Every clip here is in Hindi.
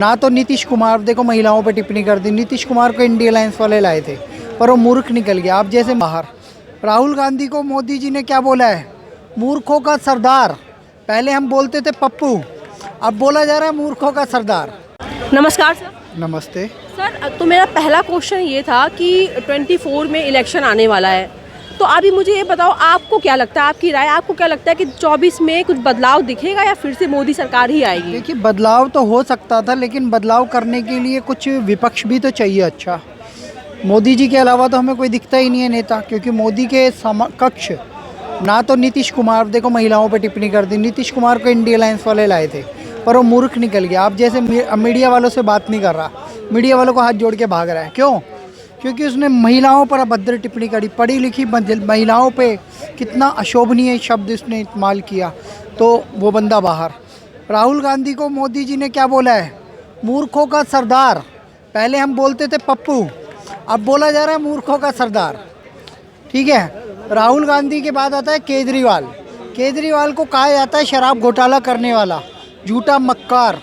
ना तो नीतीश कुमार देखो महिलाओं पे टिप्पणी कर दी। नीतीश कुमार को इंडिया अलायंस वाले लाए थे पर वो मूर्ख निकल गया। आप जैसे बाहर राहुल गांधी को मोदी जी ने क्या बोला है, मूर्खों का सरदार। पहले हम बोलते थे पप्पू, अब बोला जा रहा है मूर्खों का सरदार। नमस्कार सर। नमस्ते सर तो मेरा पहला क्वेश्चन ये था कि 24 में इलेक्शन आने वाला है, तो अभी मुझे ये बताओ आपको क्या लगता है, आपकी राय, आपको क्या लगता है कि 24 में कुछ बदलाव दिखेगा या फिर से मोदी सरकार ही आएगी? देखिए, बदलाव तो हो सकता था लेकिन बदलाव करने के लिए कुछ विपक्ष भी तो चाहिए। अच्छा, मोदी जी के अलावा तो हमें कोई दिखता ही नहीं है नेता, क्योंकि मोदी के समकक्ष ना तो नीतीश कुमार देखो महिलाओं पे टिप्पणी कर दी। नीतीश कुमार को इंडिया अलायंस वाले लाए थे पर वो मूर्ख निकल गया। आप जैसे मीडिया वालों से बात नहीं कर रहा, मीडिया वालों को हाथ जोड़ के भाग रहा है। क्यों? क्योंकि उसने महिलाओं पर अभद्र टिप्पणी करी। पढ़ी लिखी महिलाओं पे कितना अशोभनीय शब्द उसने इस्तेमाल किया, तो वो बंदा बाहर। राहुल गांधी को मोदी जी ने क्या बोला है, मूर्खों का सरदार। पहले हम बोलते थे पप्पू, अब बोला जा रहा है मूर्खों का सरदार। ठीक है। राहुल गांधी के बाद आता है केजरीवाल। केजरीवाल को कहा जाता है शराब घोटाला करने वाला, झूठा मक्कार।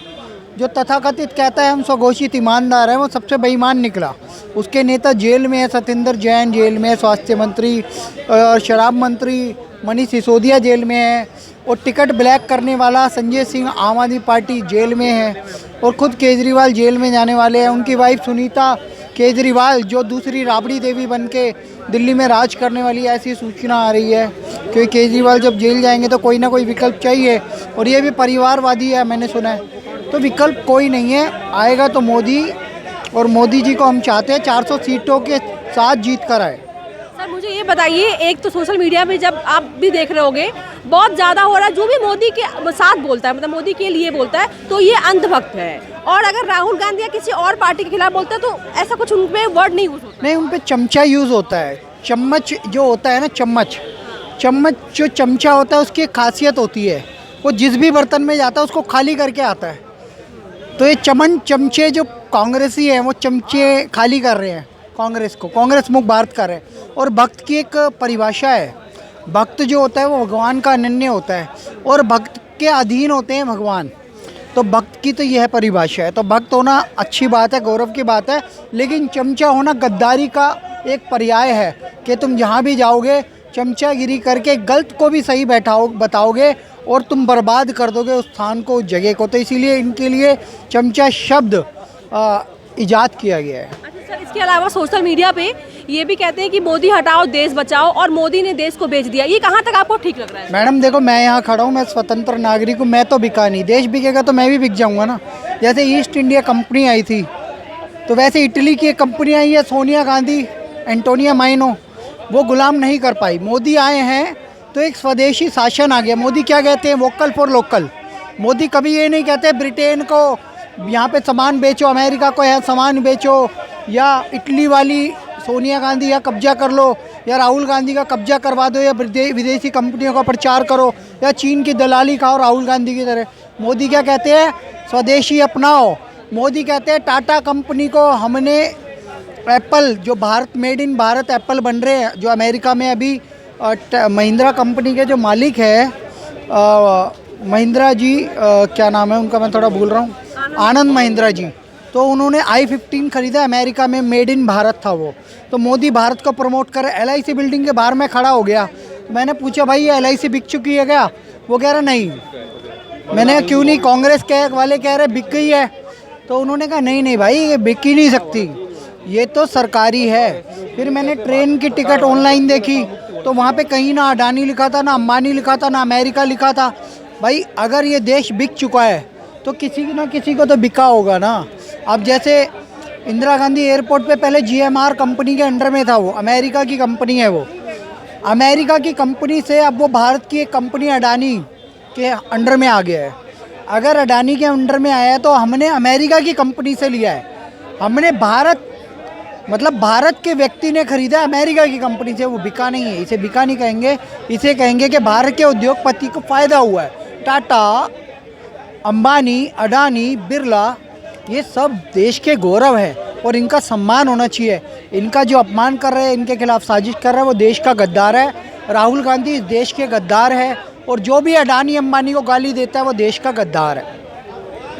जो तथाकथित कहता है हम स्वघोषित ईमानदार हैं, वो सबसे बेईमान निकला। उसके नेता जेल में है, सत्येंद्र जैन जेल में है, स्वास्थ्य मंत्री और शराब मंत्री मनीष सिसोदिया जेल में है, और टिकट ब्लैक करने वाला संजय सिंह आम आदमी पार्टी जेल में है, और खुद केजरीवाल जेल में जाने वाले हैं। उनकी वाइफ सुनीता केजरीवाल जो दूसरी राबड़ी देवी बन के दिल्ली में राज करने वाली, ऐसी सूचना आ रही है। क्योंकि केजरीवाल जब जेल जाएंगे तो कोई ना कोई विकल्प चाहिए, और ये भी परिवारवादी है मैंने सुना है। तो विकल्प कोई नहीं है, आएगा तो मोदी, और मोदी जी को हम चाहते हैं 400 सीटों के साथ जीत कर आए। सर मुझे ये बताइए, एक तो सोशल मीडिया में जब आप भी देख रहे होगे बहुत ज़्यादा हो रहा है, जो भी मोदी के साथ बोलता है, मतलब मोदी के लिए बोलता है, तो ये अंधभक्त है। और अगर राहुल गांधी या किसी और पार्टी के खिलाफ बोलता है तो ऐसा कुछ उन पे वर्ड नहीं यूज होता। नहीं, उन पे चमचा यूज़ होता है। चम्मच जो होता है ना, चम्मच जो चमचा होता है उसकी एक खासियत होती है, वो जिस भी बर्तन में जाता है उसको खाली करके आता है। तो ये चमचे जो कांग्रेसी हैं वो चमचे खाली कर रहे हैं कांग्रेस को, कांग्रेस मुक्त भारत कर रहे हैं। और भक्त की एक परिभाषा है, भक्त जो होता है वो भगवान का अनन्य होता है, और भक्त के अधीन होते हैं भगवान। तो भक्त की तो यह परिभाषा है। तो भक्त होना अच्छी बात है, गौरव की बात है, लेकिन चमचा होना गद्दारी का एक पर्याय है कि तुम जहाँ भी जाओगे चमचागिरी करके गलत को भी सही बताओगे और तुम बर्बाद कर दोगे उस स्थान को, उस जगह को। तो इसीलिए इनके लिए चमचा शब्द इजाद किया गया है। अच्छा सर, इसके अलावा सोशल मीडिया पे ये भी कहते हैं कि मोदी हटाओ देश बचाओ, और मोदी ने देश को बेच दिया। ये कहाँ तक आपको ठीक लग रहा है? मैडम देखो, मैं यहाँ खड़ा हूँ, मैं स्वतंत्र नागरिक हूँ, मैं तो बिका नहीं। देश बिकेगा तो मैं भी बिक जाऊँगा ना। जैसे ईस्ट इंडिया कंपनी आई थी, तो वैसे इटली की एक कंपनी आई है सोनिया गांधी, एंटोनिया माइनो, वो गुलाम नहीं कर पाई। मोदी आए हैं तो एक स्वदेशी शासन आ गया। मोदी क्या कहते हैं, वोकल फॉर लोकल। मोदी कभी ये नहीं कहते ब्रिटेन को यहाँ पे सामान बेचो, अमेरिका को यहाँ सामान बेचो, या इटली वाली सोनिया गांधी या कब्जा कर लो, या राहुल गांधी का कब्जा करवा दो, या विदेशी कंपनियों का प्रचार करो, या चीन की दलाली खाओ राहुल गांधी की तरह। मोदी क्या कहते हैं, स्वदेशी अपनाओ। मोदी कहते हैं टाटा कंपनी को हमने, एप्पल जो Bharat made in Bharat Apple बन रहे हैं, जो अमेरिका में अभी महिंद्रा कंपनी के जो मालिक है, महिंद्रा जी, क्या नाम है उनका, मैं थोड़ा भूल रहा हूँ, आनंद महिंद्रा जी। तो उन्होंने i15 खरीदा, अमेरिका में मेड इन भारत था वो। तो मोदी भारत को प्रमोट कर, LIC बिल्डिंग के बाहर में खड़ा हो गया। मैंने पूछा भाई ये LIC बिक चुकी है क्या? वो कह रहा नहीं। मैंने क्यों नहीं, कांग्रेस के वाले कह रहे बिक गई है। तो उन्होंने कहा नहीं नहीं भाई, ये बिक ही नहीं सकती, ये तो सरकारी है। फिर मैंने ट्रेन की टिकट ऑनलाइन देखी, तो वहाँ पे कहीं ना अडानी लिखा था, ना अंबानी लिखा था, ना अमेरिका लिखा था। भाई अगर ये देश बिक चुका है तो किसी ना किसी को तो बिका होगा ना। अब जैसे इंदिरा गांधी एयरपोर्ट पे पहले GMR कंपनी के अंडर में था, वो अमेरिका की कंपनी है। वो अमेरिका की कंपनी से अब वो भारत की एक कंपनी अडानी के अंडर में आ गया है। अगर अडानी के अंडर में आया है तो हमने अमेरिका की कंपनी से लिया है। हमने भारत के व्यक्ति ने खरीदा अमेरिका की कंपनी से, वो बिका नहीं है। इसे बिका नहीं कहेंगे, इसे कहेंगे कि भारत के उद्योगपति को फ़ायदा हुआ है। टाटा, अंबानी, अडानी, बिरला, ये सब देश के गौरव है और इनका सम्मान होना चाहिए। इनका जो अपमान कर रहे हैं, इनके खिलाफ साजिश कर रहा है, वो देश का गद्दार है। राहुल गांधी इस देश के गद्दार है, और जो भी अडानी अंबानी को गाली देता है वो देश का गद्दार है।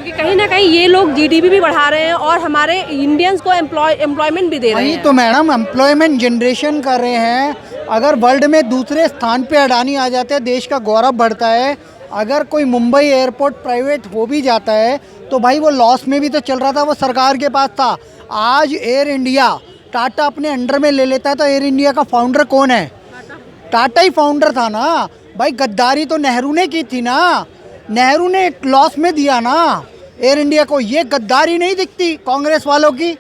क्योंकि कहीं ना कहीं ये लोग जीडीपी भी बढ़ा रहे हैं और हमारे इंडियंस को एम्प्लॉयमेंट भी दे रहे वही हैं। तो मैडम, एम्प्लॉयमेंट जनरेशन कर रहे हैं। अगर वर्ल्ड में दूसरे स्थान पे अडानी आ जाते हैं, देश का गौरव बढ़ता है। अगर कोई मुंबई एयरपोर्ट प्राइवेट हो भी जाता है तो भाई वो लॉस में भी तो चल रहा था, वो सरकार के पास था। आज एयर इंडिया टाटा अपने अंडर में ले लेता है तो एयर इंडिया का फाउंडर कौन है? टाटा ही फाउंडर था ना भाई। गद्दारी तो नेहरू ने की थी ना, नेहरू ने लॉस में दिया ना एयर इंडिया को। ये गद्दारी नहीं दिखती कांग्रेस वालों की?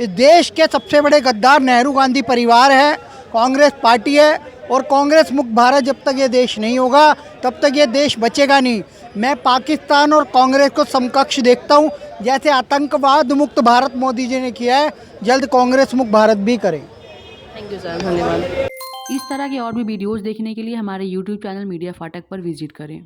इस देश के सबसे बड़े गद्दार नेहरू गांधी परिवार है, कांग्रेस पार्टी है। और कांग्रेस मुक्त भारत जब तक ये देश नहीं होगा तब तक ये देश बचेगा नहीं। मैं पाकिस्तान और कांग्रेस को समकक्ष देखता हूँ। जैसे आतंकवाद मुक्त भारत मोदी जी ने किया है, जल्द कांग्रेस मुक्त भारत भी करें। थैंक यू सर, धन्यवाद। इस तरह के और भी वीडियोस देखने के लिए हमारे YouTube चैनल मीडिया फाटक पर विजिट करें।